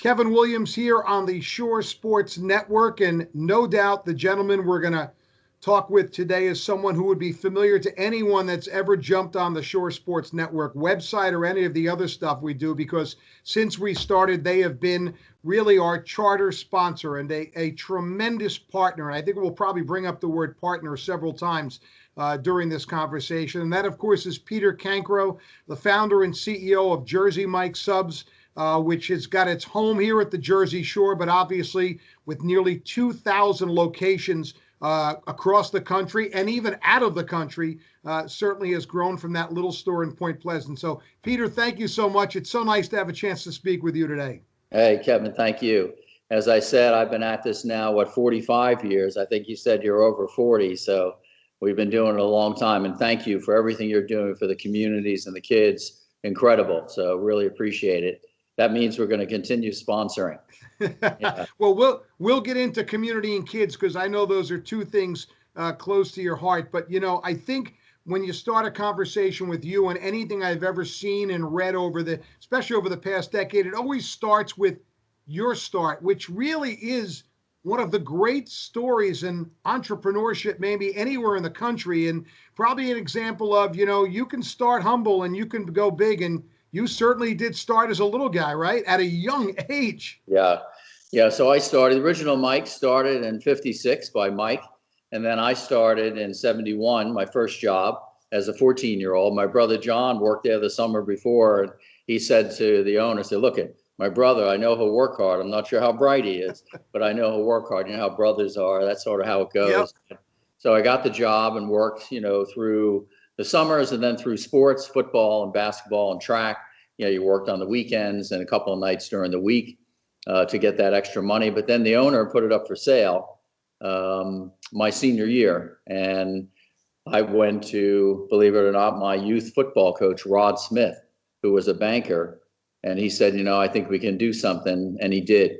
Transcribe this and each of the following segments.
Kevin Williams here on the Shore Sports Network, and no doubt the gentleman we're going to talk with today is someone who would be familiar to anyone that's ever jumped on the Shore Sports Network website or any of the other stuff we do, because since we started, they have been really our charter sponsor and a tremendous partner. And I think we'll probably bring up the word partner several times during this conversation. And that, of course, is Peter Cancro, the founder and CEO of Jersey Mike Subs, which has got its home here at the Jersey Shore, but obviously with nearly 2,000 locations across the country and even out of the country, certainly has grown from that little store in Point Pleasant. So, Peter, thank you so much. It's so nice to have a chance to speak with you today. Hey, Kevin, thank you. As I said, I've been at this now, 45 years? I think you said you're over 40, so we've been doing it a long time. And thank you for everything you're doing for the communities and the kids. Incredible. So really appreciate it. That means we're going to continue sponsoring. Yeah. Well, we'll get into community and kids, because I know those are two things close to your heart. But, you know, I think when you start a conversation with you and anything I've ever seen and read especially over the past decade, it always starts with your start, which really is one of the great stories in entrepreneurship, maybe anywhere in the country, and probably an example of, you know, you can start humble and you can go big. And you certainly did start as a little guy, right? At a young age. Yeah. So I started, the original Mike started in 56 by Mike. And then I started in 71, my first job as a 14-year-old. My brother John worked there the summer before. And he said to the owner, look, my brother, I know he'll work hard. I'm not sure how bright he is, but I know he'll work hard. You know how brothers are. That's sort of how it goes. Yep. So I got the job and worked, you know, through the summers and then through sports, football and basketball and track. You know, you worked on the weekends and a couple of nights during the week to get that extra money. But then the owner put it up for sale my senior year. And I went to, believe it or not, my youth football coach, Rod Smith, who was a banker. And he said, you know, I think we can do something. And he did.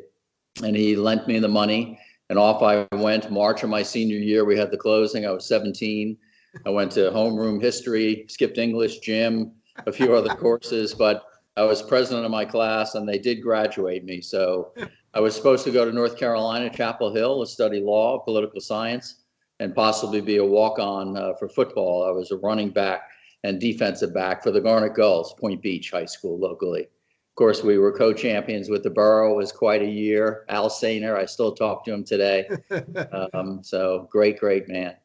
And he lent me the money. And off I went. March of my senior year, we had the closing. I was 17. I went to homeroom history, skipped English, gym, a few other courses, but I was president of my class and they did graduate me. So I was supposed to go to North Carolina, Chapel Hill, to study law, political science, and possibly be a walk-on for football. I was a running back and defensive back for the Garnet Gulls, Point Beach High School locally. Of course, we were co-champions with the borough. It was quite a year. Al Sainer, I still talk to him today. So great man.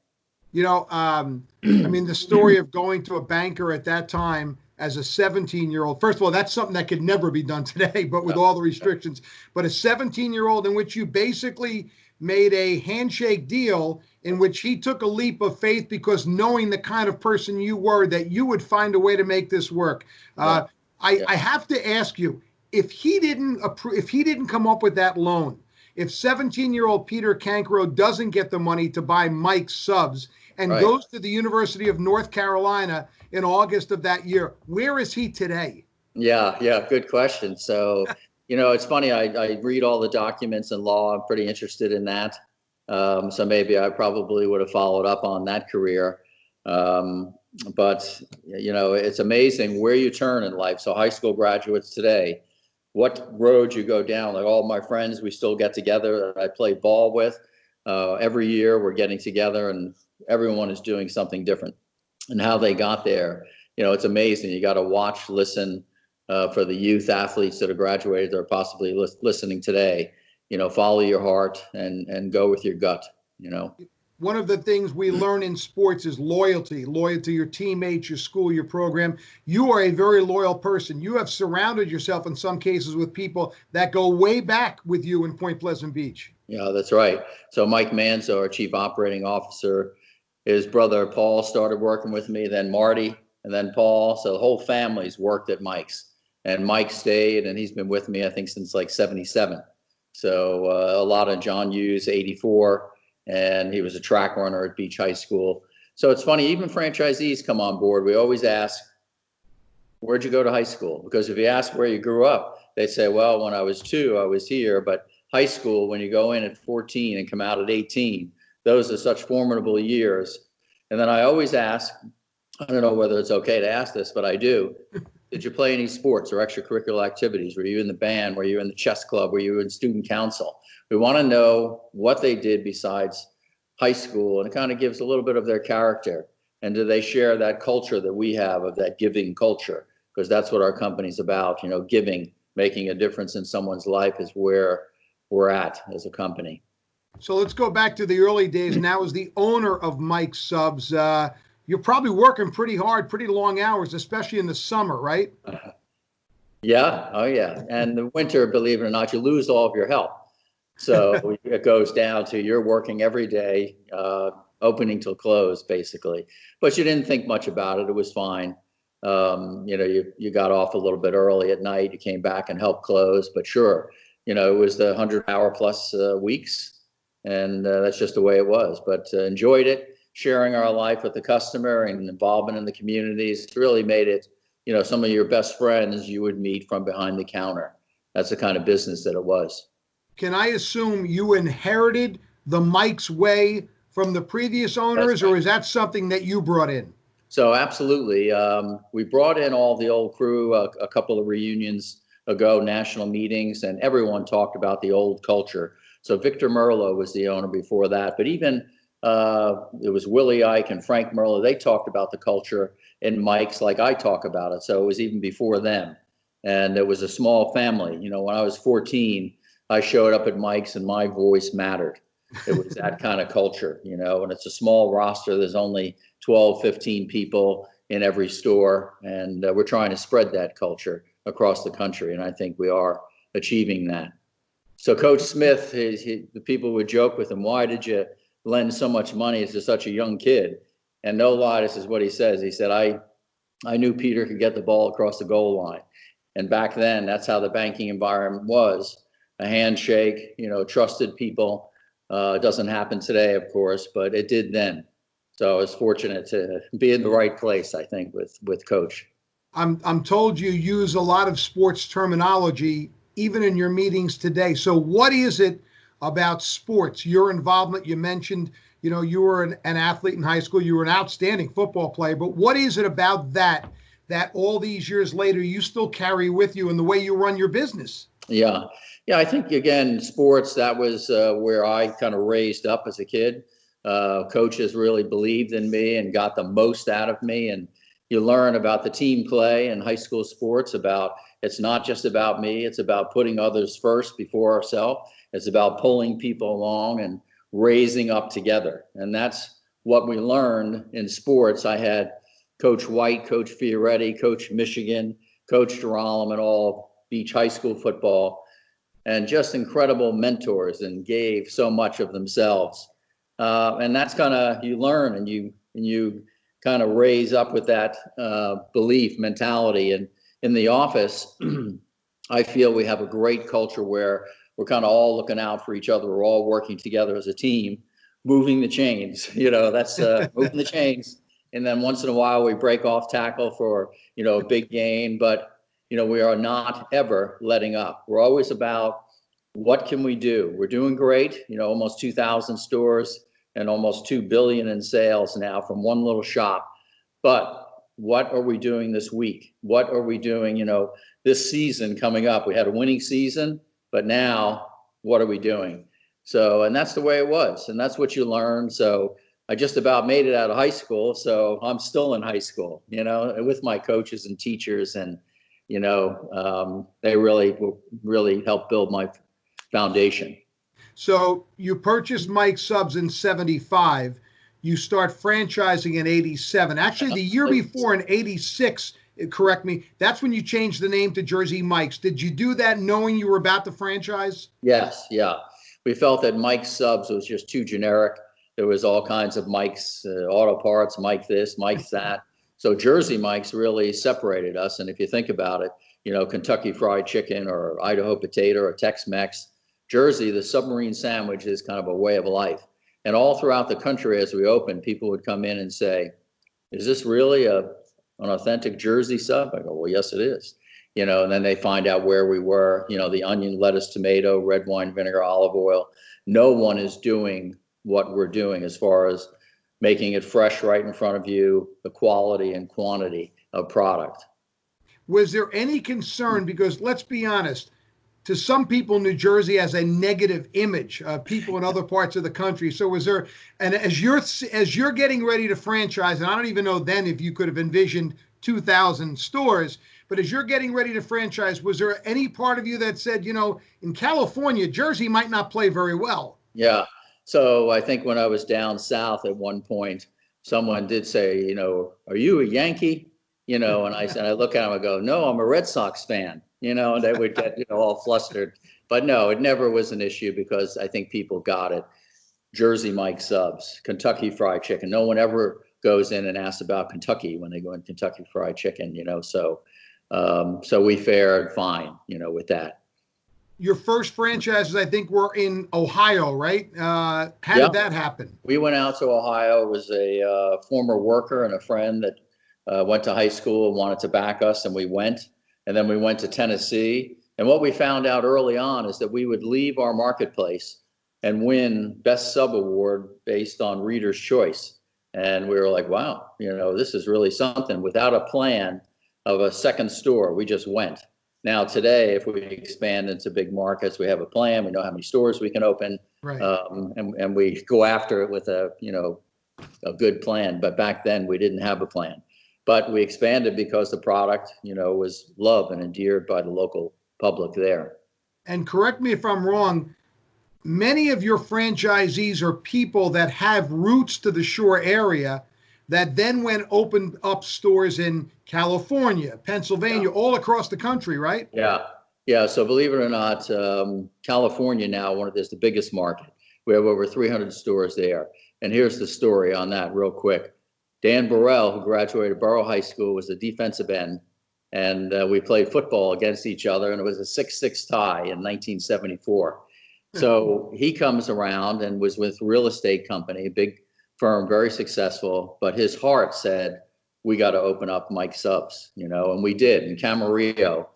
You know, I mean, the story of going to a banker at that time as a 17-year-old, first of all, that's something that could never be done today, but with all the restrictions. But a 17-year-old in which you basically made a handshake deal in which he took a leap of faith, because knowing the kind of person you were, that you would find a way to make this work. I have to ask you, if he didn't come up with that loan, if 17-year-old Peter Cancro doesn't get the money to buy Mike's Subs and goes to the University of North Carolina in August of that year, where is he today? Yeah, good question. So, you know, it's funny, I read all the documents in law. I'm pretty interested in that. So maybe I probably would have followed up on that career. But, you know, it's amazing where you turn in life. So high school graduates today, what road you go down. Like all my friends, we still get together. I play ball with. Every year we're getting together and everyone is doing something different. And how they got there, you know, it's amazing. You got to watch, listen for the youth athletes that are graduated or possibly listening today. You know, follow your heart and go with your gut, you know. One of the things we learn in sports is loyalty to your teammates, your school, your program. You are a very loyal person. You have surrounded yourself in some cases with people that go way back with you in Point Pleasant Beach. Yeah, that's right. So Mike Manzo, our chief operating officer, his brother Paul started working with me, then Marty, and then Paul. So the whole family's worked at Mike's. And Mike stayed, and he's been with me, I think, since like 77. So a lot of John Hughes, 84. And he was a track runner at Beach High School. So it's funny, even franchisees come on board. We always ask, where'd you go to high school? Because if you ask where you grew up, they say, well, when I was 2, I was here. But high school, when you go in at 14 and come out at 18, those are such formidable years. And then I always ask, I don't know whether it's okay to ask this, but I do. Did you play any sports or extracurricular activities? Were you in the band? Were you in the chess club? Were you in student council? We want to know what they did besides high school, and it kind of gives a little bit of their character. And do they share that culture that we have, of that giving culture? Because that's what our company's about, giving, making a difference in someone's life is where we're at as a company. So let's go back to the early days. Now, as the owner of Mike's Subs, you're probably working pretty hard, pretty long hours, especially in the summer, right? Yeah. Oh, yeah. And the winter, believe it or not, you lose all of your help. So it goes down to you're working every day, opening till close, basically. But you didn't think much about it. It was fine. You got off a little bit early at night. You came back and helped close. But sure, it was the 100-hour plus weeks. And that's just the way it was. But enjoyed it, sharing our life with the customer and involvement in the communities. It's really made it, some of your best friends you would meet from behind the counter. That's the kind of business that it was. Can I assume you inherited the Mike's way from the previous owners, or is that something that you brought in? So absolutely. We brought in all the old crew a couple of reunions ago, national meetings, and everyone talked about the old culture. So Victor Merlo was the owner before that, but even it was Willie Ike and Frank Merlo. They talked about the culture in Mike's like I talk about it. So it was even before them. And it was a small family. When I was 14, I showed up at Mike's and my voice mattered. It was that kind of culture, and it's a small roster. There's only 12, 15 people in every store. And we're trying to spread that culture across the country. And I think we are achieving that. So Coach Smith, the people would joke with him, why did you lend so much money to such a young kid? And no lie, this is what he says. He said, I knew Peter could get the ball across the goal line. And back then, that's how the banking environment was. A handshake, trusted people. It doesn't happen today, of course, but it did then. So I was fortunate to be in the right place, I think, with Coach. I'm told you use a lot of sports terminology, even in your meetings today. So what is it about sports, your involvement? You mentioned, you were an athlete in high school. You were an outstanding football player. But what is it about that all these years later you still carry with you in the way you run your business? Yeah, I think, again, sports, that was where I kind of raised up as a kid. Coaches really believed in me and got the most out of me. And you learn about the team play in high school sports, about it's not just about me. It's about putting others first before ourselves. It's about pulling people along and raising up together. And that's what we learned in sports. I had Coach White, Coach Fioretti, Coach Michigan, Coach Geralem, and all Beach High School football, and just incredible mentors, and gave so much of themselves. And that's kind of, you learn and you kind of raise up with that belief mentality. And in the office, I feel we have a great culture where we're kind of all looking out for each other. We're all working together as a team, moving the chains, that's moving the chains. And then once in a while we break off tackle for, a big gain, but we are not ever letting up. We're always about what can we do? We're doing great, almost 2,000 stores and almost $2 billion in sales now from one little shop. But what are we doing this week? What are we doing, this season coming up? We had a winning season, but now what are we doing? So, and that's the way it was. And that's what you learn. So I just about made it out of high school. So I'm still in high school, with my coaches and teachers. And, they really helped build my foundation. So you purchased Mike's Subs in 75. You start franchising in 87. Actually, the year before, in 86, correct me, that's when you changed the name to Jersey Mike's. Did you do that knowing you were about to franchise? Yes, yeah. We felt that Mike's Subs was just too generic. There was all kinds of Mike's, auto parts, Mike this, Mike that. So Jersey Mike's really separated us. And if you think about it, Kentucky Fried Chicken or Idaho potato or Tex-Mex, Jersey, the submarine sandwich is kind of a way of life. And all throughout the country, as we opened, people would come in and say, is this really an authentic Jersey sub? I go, well, yes, it is. And then they find out where we were, the onion, lettuce, tomato, red wine, vinegar, olive oil. No one is doing what we're doing as far as making it fresh right in front of you, the quality and quantity of product. Was there any concern? Because let's be honest, to some people, New Jersey has a negative image of people in other parts of the country. So was there, and as you're getting ready to franchise, and I don't even know then if you could have envisioned 2,000 stores, but as you're getting ready to franchise, was there any part of you that said, you know, in California, Jersey might not play very well? Yeah. So I think when I was down south at one point, someone did say, you know, are you a Yankee? You know, and I said, I look at him, I go, no, I'm a Red Sox fan, you know, and they would get, you know, all flustered. But no, it never was an issue because I think people got it. Jersey Mike subs, Kentucky Fried Chicken. No one ever goes in and asks about Kentucky when they go in Kentucky Fried Chicken, you know, so we fared fine, you know, with that. Your first franchises, I think, were in Ohio, right? How did that happen? We went out to Ohio. It was a former worker and a friend that went to high school and wanted to back us, and we went. And then we went to Tennessee. And what we found out early on is that we would leave our marketplace and win Best Sub Award based on Reader's Choice. And we were like, wow, you know, this is really something. Without a plan of a second store, we just went. Now, today, if we expand into big markets, we have a plan. We know how many stores we can open, right. And we go after it with a, you know, a good plan. But back then, we didn't have a plan. But we expanded because the product, you know, was loved and endeared by the local public there. And correct me if I'm wrong, many of your franchisees are people that have roots to the Shore area that then went opened up stores in California, Pennsylvania, all across the country, right? Yeah. Yeah. So believe it or not, California now is the biggest market. We have over 300 stores there. And here's the story on that real quick. Dan Burrell, who graduated Borough High School, was the defensive end. And we played football against each other, and it was a 6-6 tie in 1974. So he comes around and was with real estate company, a big firm, very successful, but his heart said, we got to open up Mike Subs, you know, and we did in Camarillo,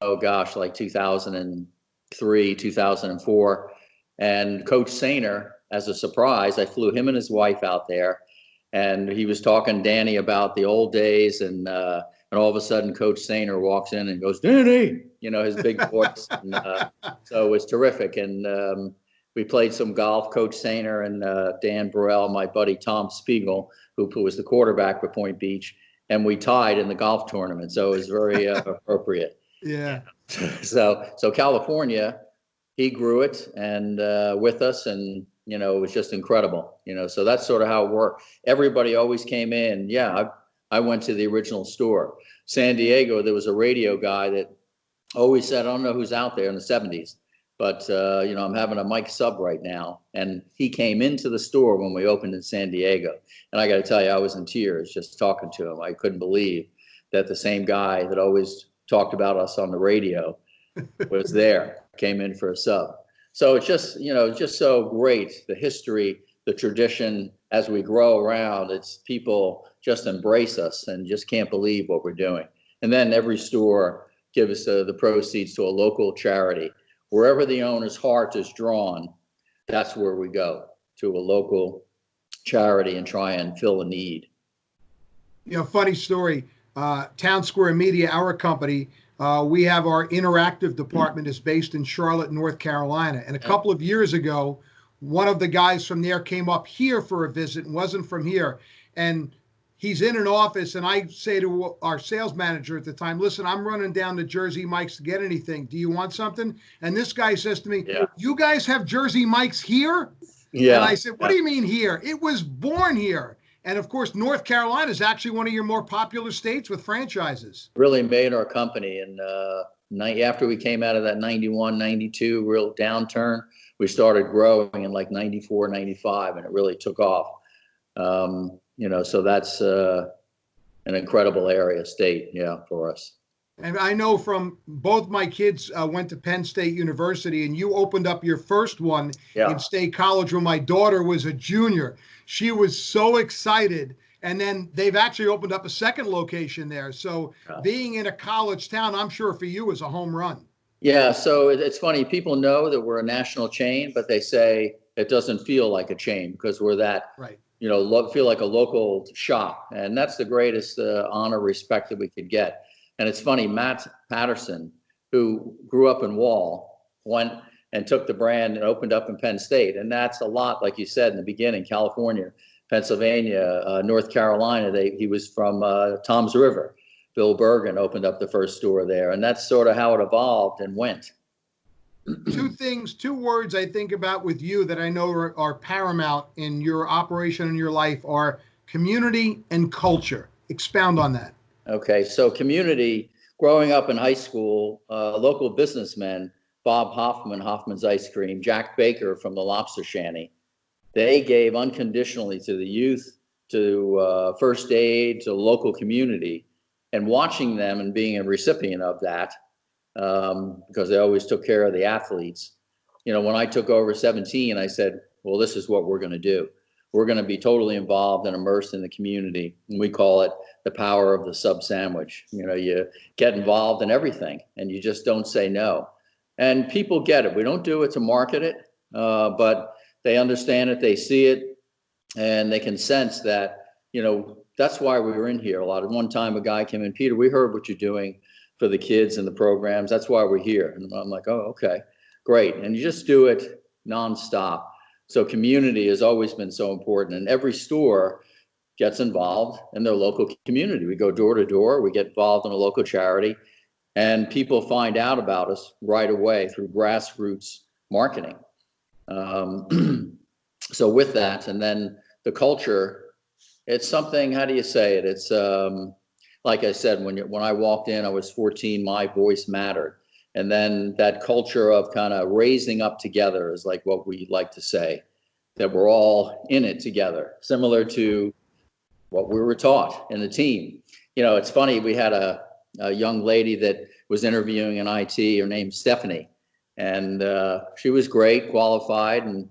oh gosh, like 2003, 2004. And Coach Sainer, as a surprise, I flew him and his wife out there, and he was talking Danny about the old days, and all of a sudden Coach Sainer walks in and goes, Danny, you know, his big voice. And, so it was terrific. And we played some golf, Coach Sainer and Dan Burrell, my buddy Tom Spiegel, who was the quarterback for Point Beach, and we tied in the golf tournament. So it was very appropriate. Yeah. So California, he grew it and with us, and you know, it was just incredible. You know, so that's sort of how it worked. Everybody always came in. Yeah, I went to the original store. San Diego, there was a radio guy that always said, I don't know who's out there in the 70s. But, you know, I'm having a Mike Sub right now. And he came into the store when we opened in San Diego. And I got to tell you, I was in tears just talking to him. I couldn't believe that the same guy that always talked about us on the radio was there, came in for a sub. So it's just, you know, just so great, the history, the tradition, as we grow around, it's people just embrace us and just can't believe what we're doing. And then every store gives the proceeds to a local charity. Wherever the owner's heart is drawn, that's where we go, to a local charity and try and fill a need. You know, funny story, Town Square Media, our company, we have our interactive department is based in Charlotte, North Carolina. And a couple of years ago, one of the guys from there came up here for a visit and wasn't from here. And he's in an office, and I say to our sales manager at the time, listen, I'm running down to Jersey Mike's to get anything. Do you want something? And this guy says to me, you guys have Jersey Mike's here? Yeah. And I said, what do you mean here? It was born here. And of course, North Carolina is actually one of your more popular states with franchises. Really made our company. And after we came out of that 91, 92 real downturn, we started growing in like 94, 95, and it really took off. You know, so that's an incredible state, yeah, for us. And I know from both my kids went to Penn State University, and you opened up your first one in State College when my daughter was a junior. She was so excited. And then they've actually opened up a second location there. So being in a college town, I'm sure for you is a home run. Yeah, so it's funny. People know that we're a national chain, but they say it doesn't feel like a chain because we're that, you know, feel like a local shop. And that's the greatest honor, respect that we could get. And it's funny, Matt Patterson, who grew up in Wall, went and took the brand and opened up in Penn State. And that's a lot, like you said in the beginning, California, Pennsylvania, North Carolina. He was from Toms River. Bill Bergen opened up the first store there. And that's sort of how it evolved and went. Two words I think about with you that I know are paramount in your operation and your life are community and culture. Expound on that. Okay, so community, growing up in high school, local businessmen, Bob Hoffman, Hoffman's Ice Cream, Jack Baker from the Lobster Shanty, they gave unconditionally to the youth, to first aid, to the local community. And watching them and being a recipient of that, because they always took care of the athletes. You know, when I took over 17, I said, well, this is what we're going to do. We're going to be totally involved and immersed in the community. And we call it the power of the sub sandwich. You know, you get involved in everything and you just don't say no. And people get it. We don't do it to market it, but they understand it, they see it, and they can sense that, you know, that's why we were in here a lot. At one time, a guy came in, Peter, we heard what you're doing for the kids and the programs. That's why we're here. And I'm like, oh, okay, great. And you just do it nonstop. So community has always been so important. And every store gets involved in their local community. We go door to door. We get involved in a local charity. And people find out about us right away through grassroots marketing. So with that, and then the culture, it's something, how do you say it? It's like I said, when I walked in, I was 14, my voice mattered. And then that culture of kind of raising up together is like what we like to say, that we're all in it together, similar to what we were taught in the team. You know, it's funny, we had a young lady that was interviewing in IT, her name's Stephanie, and she was great, qualified, and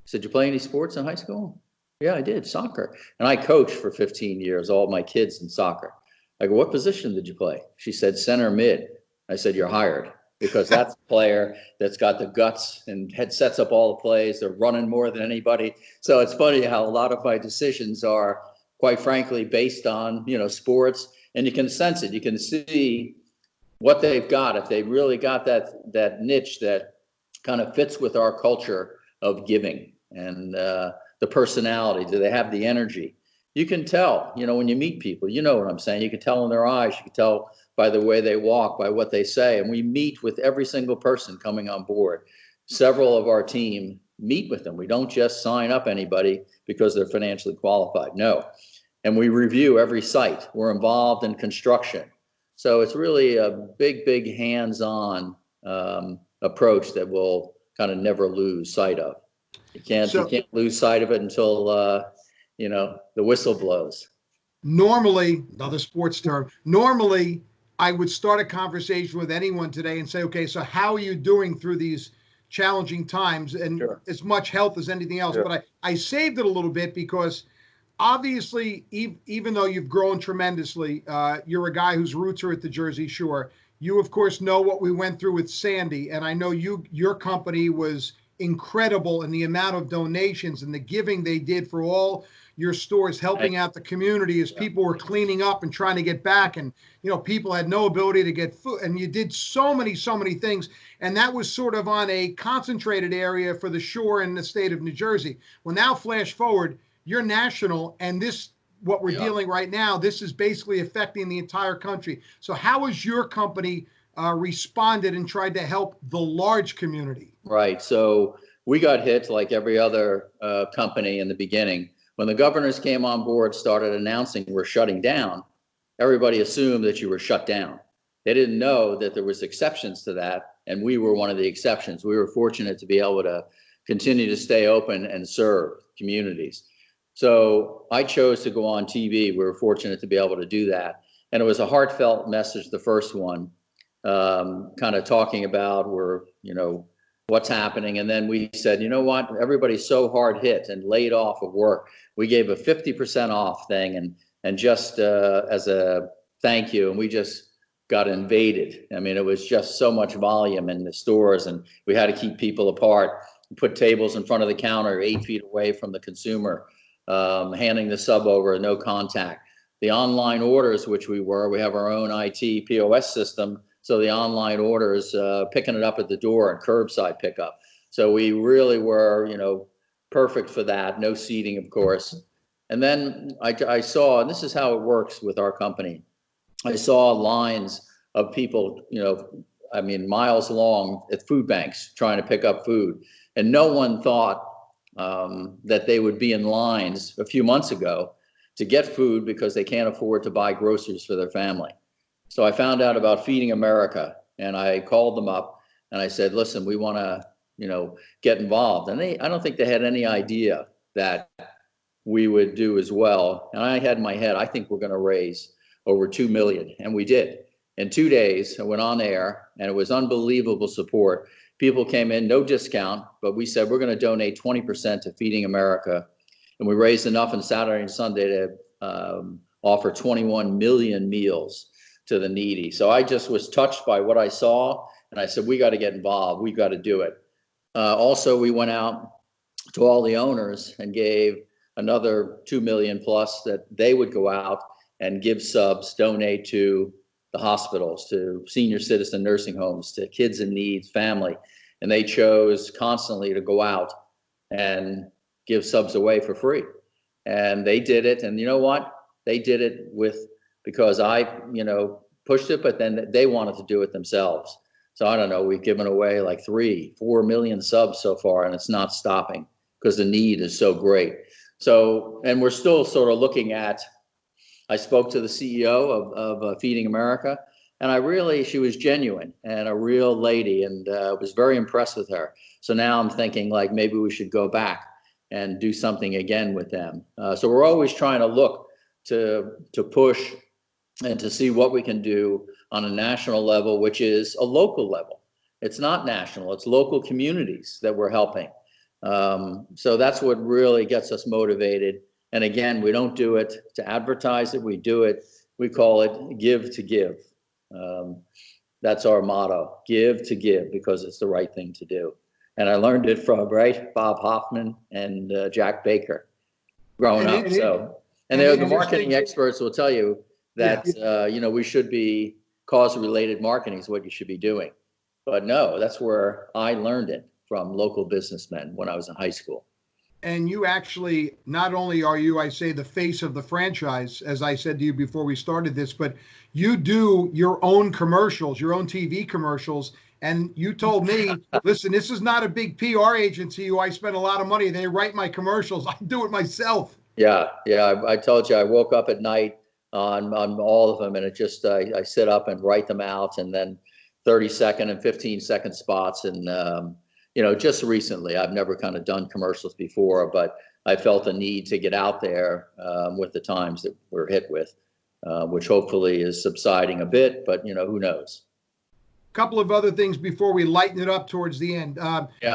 said, "Did you play any sports in high school?" "Yeah, I did, soccer." And I coached for 15 years, all my kids in soccer. I go, "What position did you play?" She said, "Center mid." I said, "You're hired," because that's a player that's got the guts and sets up all the plays. They're running more than anybody. So it's funny how a lot of my decisions are, quite frankly, based on, you know, sports, and you can sense it. You can see what they've got, if they really got that niche that kind of fits with our culture of giving and the personality. Do they have the energy? You can tell, you know, when you meet people, you know what I'm saying. You can tell in their eyes, you can tell by the way they walk, by what they say. And we meet with every single person coming on board. Several of our team meet with them. We don't just sign up anybody because they're financially qualified. No. And we review every site. We're involved in construction. So it's really a big hands-on approach that we'll kind of never lose sight of. You can't lose sight of it until you know, the whistle blows. Normally, another sports term, normally I would start a conversation with anyone today and say, okay, so how are you doing through these challenging times? And Sure. as much health as anything else. Sure. But I saved it a little bit because obviously, even though you've grown tremendously, you're a guy whose roots are at the Jersey Shore. You, of course, know what we went through with Sandy. And I know your company was incredible in the amount of donations and the giving they did for all your stores, helping out the community as people were cleaning up and trying to get back. And, you know, people had no ability to get food. And you did so many things. And that was sort of on a concentrated area for the shore in the state of New Jersey. Well, now flash forward, you're national, and this, what we're dealing right now, this is basically affecting the entire country. So how has your company responded and tried to help the large community? Right. So we got hit like every other company in the beginning. When the governors came on board, started announcing we're shutting down, everybody assumed that you were shut down. They didn't know that there was exceptions to that, and we were one of the exceptions. We were fortunate to be able to continue to stay open and serve communities. So I chose to go on TV. We were fortunate to be able to do that. And it was a heartfelt message, the first one, kind of talking about what's happening. And then we said, you know what, everybody's so hard hit and laid off of work. We gave a 50% off thing and just as a thank you. And we just got invaded. I mean, it was just so much volume in the stores, and we had to keep people apart. We put tables in front of the counter 8 feet away from the consumer, handing the sub over, no contact. the online orders, which we have our own IT POS system. So the online orders, picking it up at the door and curbside pickup. So we really were, perfect for that. No seating, of course. And then I saw, and this is how it works with our company. I saw lines of people, miles long at food banks trying to pick up food. And no one thought that they would be in lines a few months ago to get food because they can't afford to buy groceries for their family. So I found out about Feeding America, and I called them up and I said, listen, we want to, get involved. And I don't think they had any idea that we would do as well. And I had in my head, I think we're going to raise over 2 million. And we did. In 2 days, I went on air, and it was unbelievable support. People came in, no discount, but we said we're going to donate 20% to Feeding America. And we raised enough on Saturday and Sunday to offer 21 million meals to the needy. So I just was touched by what I saw, and I said, we got to get involved. We've got to do it. Also, we went out to all the owners and gave another 2 million plus that they would go out and give subs, donate to the hospitals, to senior citizen nursing homes, to kids in need, family. And they chose constantly to go out and give subs away for free. And they did it. And you know what? They did it because I, pushed it, but then they wanted to do it themselves. So I don't know, we've given away like 3-4 million subs so far, and it's not stopping because the need is so great. So, and we're still sort of looking at, I spoke to the CEO of Feeding America, and she was genuine and a real lady, and was very impressed with her. So now I'm thinking like maybe we should go back and do something again with them. So we're always trying to look to push and to see what we can do on a national level, which is a local level. It's not national, it's local communities that we're helping. So that's what really gets us motivated. And again, we don't do it to advertise it, we do it, we call it give to give. That's our motto, give to give, because it's the right thing to do. And I learned it from, Bob Hoffman and Jack Baker growing up. And they're the marketing experts will tell you that, we should be cause-related marketing is what you should be doing. But no, that's where I learned it from local businessmen when I was in high school. And you actually, not only are you, I say, the face of the franchise, as I said to you before we started this, but you do your own commercials, your own TV commercials. And you told me, listen, this is not a big PR agency who I spend a lot of money. They write my commercials. I do it myself. Yeah. I told you, I woke up at night on all of them, and it just, I sit up and write them out, and then 30-second and 15-second spots. And, just recently, I've never kind of done commercials before, but I felt a need to get out there with the times that we're hit with, which hopefully is subsiding a bit, but who knows? Couple of other things before we lighten it up towards the end.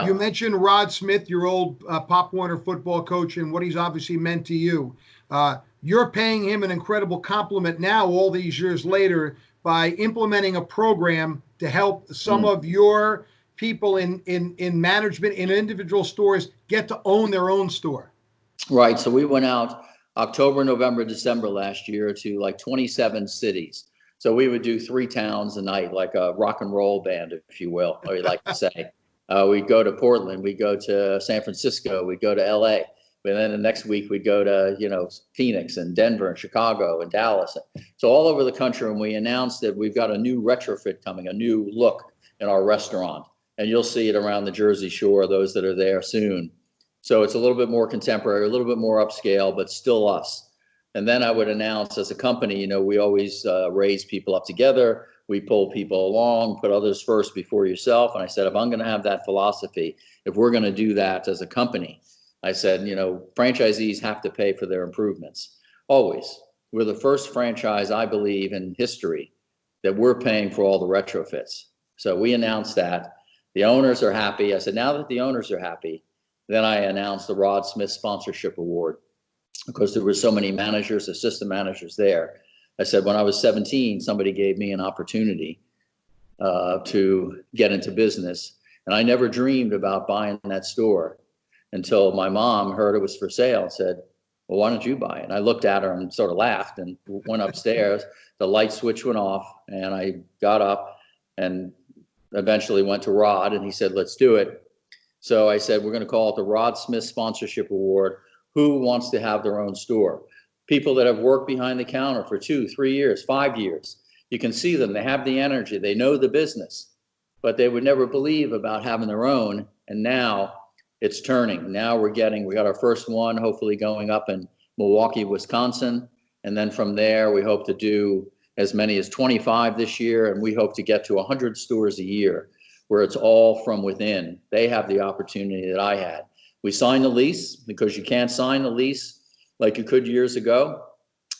You mentioned Rod Smith, your old Pop Warner football coach, and what he's obviously meant to you. You're paying him an incredible compliment now, all these years later, by implementing a program to help some of your people in management in individual stores get to own their own store. Right. So we went out October, November, December last year to like 27 cities. So we would do 3 towns a night, like a rock and roll band, if you will, or you like to say. We'd go to Portland, we'd go to San Francisco, we'd go to LA. And then the next week we'd go to, Phoenix and Denver and Chicago and Dallas. So all over the country. And we announced that we've got a new retrofit coming, a new look in our restaurant. And you'll see it around the Jersey Shore, those that are there soon. So it's a little bit more contemporary, a little bit more upscale, but still us. And then I would announce as a company, we always raise people up together. We pull people along, put others first before yourself. And I said, if I'm going to have that philosophy, if we're going to do that as a company, I said, franchisees have to pay for their improvements. Always. We're the first franchise, I believe, in history that we're paying for all the retrofits. So we announced that. The owners are happy. I said, now that the owners are happy, then I announced the Rod Smith Sponsorship Award, because there were so many managers, assistant managers there. I said, when I was 17, somebody gave me an opportunity to get into business. And I never dreamed about buying that store until my mom heard it was for sale and said, well, why don't you buy it? And I looked at her and sort of laughed and went upstairs. The light switch went off, and I got up and eventually went to Rod, and he said, let's do it. So I said, we're going to call it the Rod Smith Sponsorship Award. Who wants to have their own store? People that have worked behind the counter for 2, 3 years, 5 years. You can see them. They have the energy. They know the business, but they would never believe about having their own. And now it's turning. Now we got our first one, hopefully going up in Milwaukee, Wisconsin. And then from there, we hope to do as many as 25 this year. And we hope to get to 100 stores a year where it's all from within. They have the opportunity that I had. We signed the lease because you can't sign the lease like you could years ago.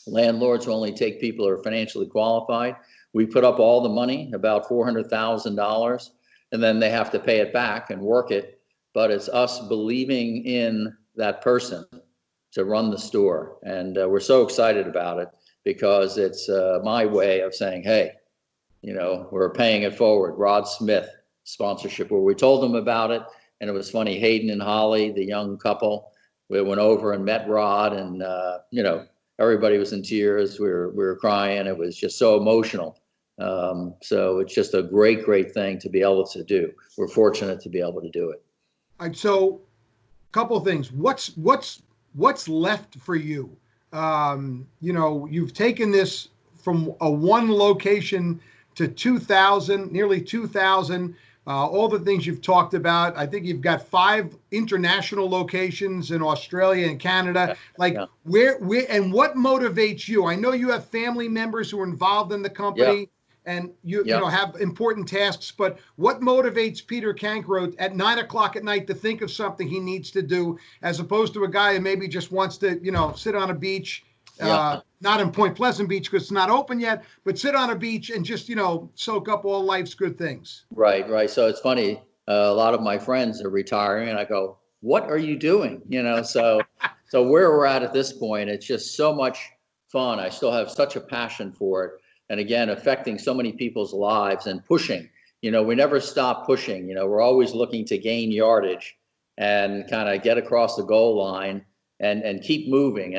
Landlords will only take people who are financially qualified. We put up all the money, about $400,000, and then they have to pay it back and work it. But it's us believing in that person to run the store. And we're so excited about it because it's my way of saying, hey, we're paying it forward. Rod Smith sponsorship, where we told them about it. And it was funny, Hayden and Holly, the young couple, we went over and met Rod, and everybody was in tears. We were crying. It was just so emotional. So it's just a great, great thing to be able to do. We're fortunate to be able to do it. All right, so a couple of things. What's left for you? You've taken this from a one location to 2,000, nearly 2,000. All the things you've talked about. I think you've got 5 international locations in Australia and Canada. Where and what motivates you? I know you have family members who are involved in the company, and you have important tasks. But what motivates Peter Cancro at 9 o'clock at night to think of something he needs to do, as opposed to a guy who maybe just wants to, sit on a beach? Not in Point Pleasant Beach because it's not open yet, but sit on a beach and just, soak up all life's good things. Right. So it's funny. A lot of my friends are retiring and I go, what are you doing? So where we're at this point, it's just so much fun. I still have such a passion for it. And again, affecting so many people's lives and pushing, we never stop pushing. We're always looking to gain yardage and kind of get across the goal line and keep moving.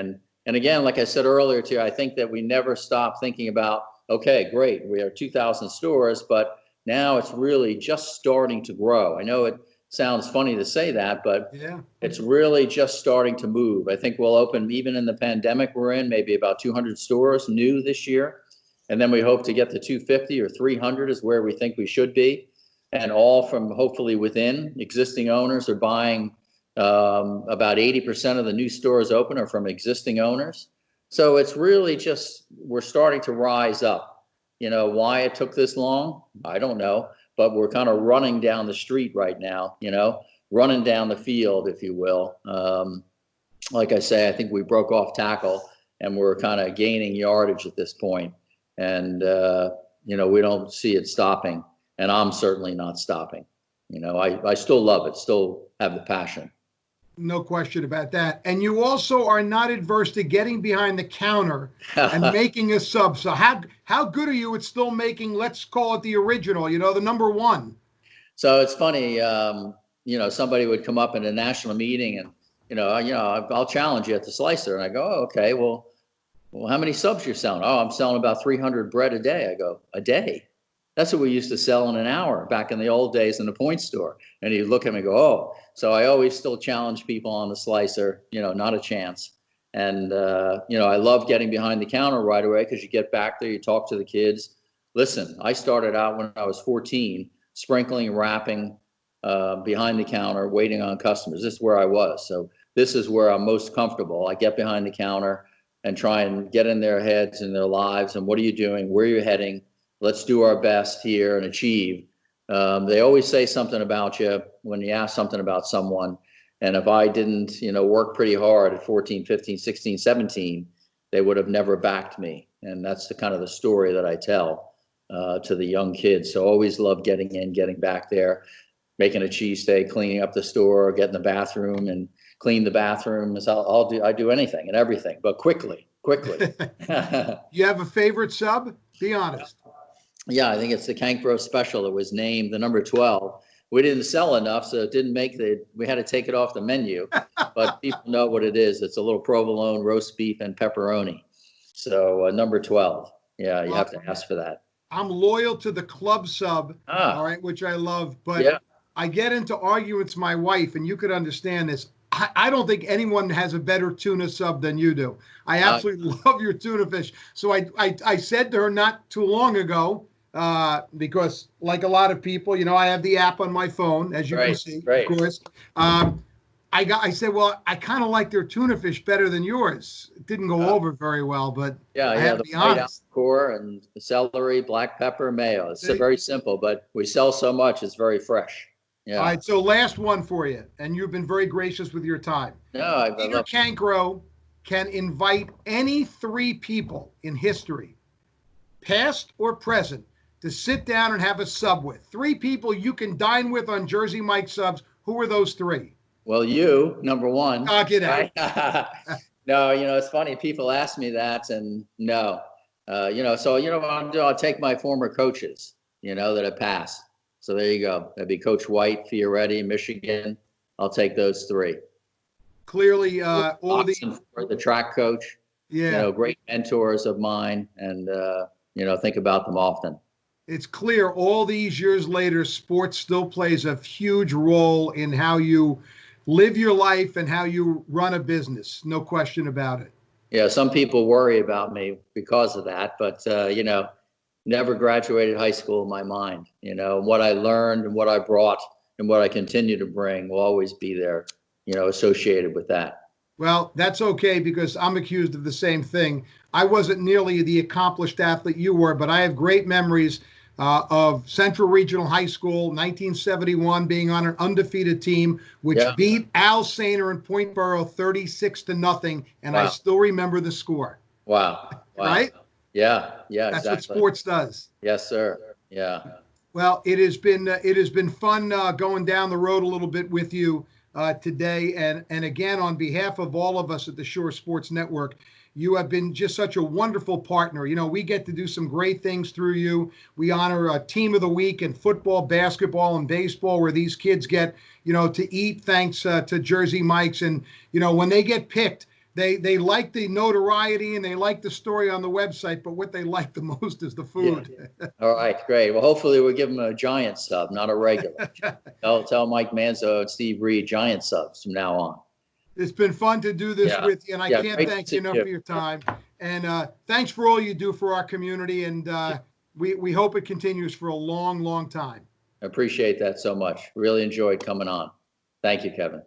And again, like I said earlier to you, I think that we never stop thinking about, okay, great, we have 2,000 stores, but now it's really just starting to grow. I know it sounds funny to say that, but it's really just starting to move. I think we'll open, even in the pandemic we're in, maybe about 200 stores new this year. And then we hope to get to 250 or 300 is where we think we should be. And all from hopefully within. Existing owners are buying. About 80% of the new stores open are from existing owners. So it's really just, we're starting to rise up. Why it took this long, I don't know, but we're kind of running down the street right now, running down the field, if you will. Like I say, I think we broke off tackle and we're kind of gaining yardage at this point. And, we don't see it stopping, and I'm certainly not stopping. I still love it, still have the passion. No question about that. And you also are not adverse to getting behind the counter and making a sub. So how good are you at still making, let's call it the original, the number one? So it's funny, somebody would come up in a national meeting and, I'll challenge you at the slicer. And I go, oh, okay, well, how many subs you're selling? Oh, I'm selling about 300 bread a day. I go, a day? That's what we used to sell in an hour back in the old days in the Point store. And he'd look at me and go, oh. So I always still challenge people on the slicer, not a chance. And, I love getting behind the counter right away because you get back there, you talk to the kids. Listen, I started out when I was 14, sprinkling and wrapping behind the counter, waiting on customers. This is where I was. So this is where I'm most comfortable. I get behind the counter and try and get in their heads and their lives. And what are you doing? Where are you heading? Let's do our best here and achieve. They always say something about you when you ask something about someone. And if I didn't, work pretty hard at 14, 15, 16, 17, they would have never backed me. And that's the kind of the story that I tell to the young kids. So always love getting in, getting back there, making a cheesesteak, cleaning up the store, get in the bathroom and clean the bathrooms. I do anything and everything, but quickly. You have a favorite sub? Be honest. Yeah, I think it's the Cancro special that was named the number 12 we didn't sell enough, so it didn't make we had to take it off the menu. But people know what it is. It's a little provolone, roast beef, and pepperoni. So number 12. Yeah, you have to ask for that. I'm loyal to the club sub, all right, which I love, but yeah. I get into arguments with my wife, and you could understand this. I don't think anyone has a better tuna sub than you do. I absolutely love your tuna fish. So I said to her not too long ago, because like a lot of people, you know, I have the app on my phone, as you can see, of course. I said, well, I kind of like their tuna fish better than yours. It didn't go over very well, but I have to be honest. Core and celery, black pepper, mayo. It's very simple, but we sell so much, it's very fresh. Yeah. All right, so last one for you, and you've been very gracious with your time. No, Peter Cancro can invite any 3 people in history, past or present, to sit down and have a sub with. 3 people you can dine with on Jersey Mike subs. Who are those 3? Well, you, number 1. Oh, get out. No, you know, it's funny. People ask me that, and no. You know, so you know what I'll do? I'll take my former coaches, you know, that have passed. So there you go. That'd be Coach White, Fioretti, Michigan. I'll take those 3. Clearly, all the track coach. Yeah. You know, great mentors of mine, and you know, think about them often. It's clear all these years later, sports still plays a huge role in how you live your life and how you run a business. No question about it. Yeah, some people worry about me because of that, but you know, never graduated high school in my mind. You know, what I learned and what I brought and what I continue to bring will always be there, you know, associated with that. Well, that's okay, because I'm accused of the same thing. I wasn't nearly the accomplished athlete you were, but I have great memories of Central Regional High School, 1971, being on an undefeated team, which beat Al Sainer in Point Borough 36-0, and I still remember the score. Wow. Right? Yeah, That's exactly what sports does. Yes, sir. Yeah. Well, it has been fun going down the road a little bit with you today, and again, on behalf of all of us at the Shore Sports Network, you have been just such a wonderful partner. You know, we get to do some great things through you. We honor a team of the week in football, basketball, and baseball, where these kids get, you know, to eat thanks to Jersey Mike's. And, you know, when they get picked, they like the notoriety and they like the story on the website, but what they like the most is the food. Yeah. All right, great. Well, hopefully we'll give them a giant sub, not a regular. Tell Mike Manzo and Steve Reed giant subs from now on. It's been fun to do this with you, and I can't thank you enough for your time. And thanks for all you do for our community, and we hope it continues for a long, long time. I appreciate that so much. Really enjoyed coming on. Thank you, Kevin.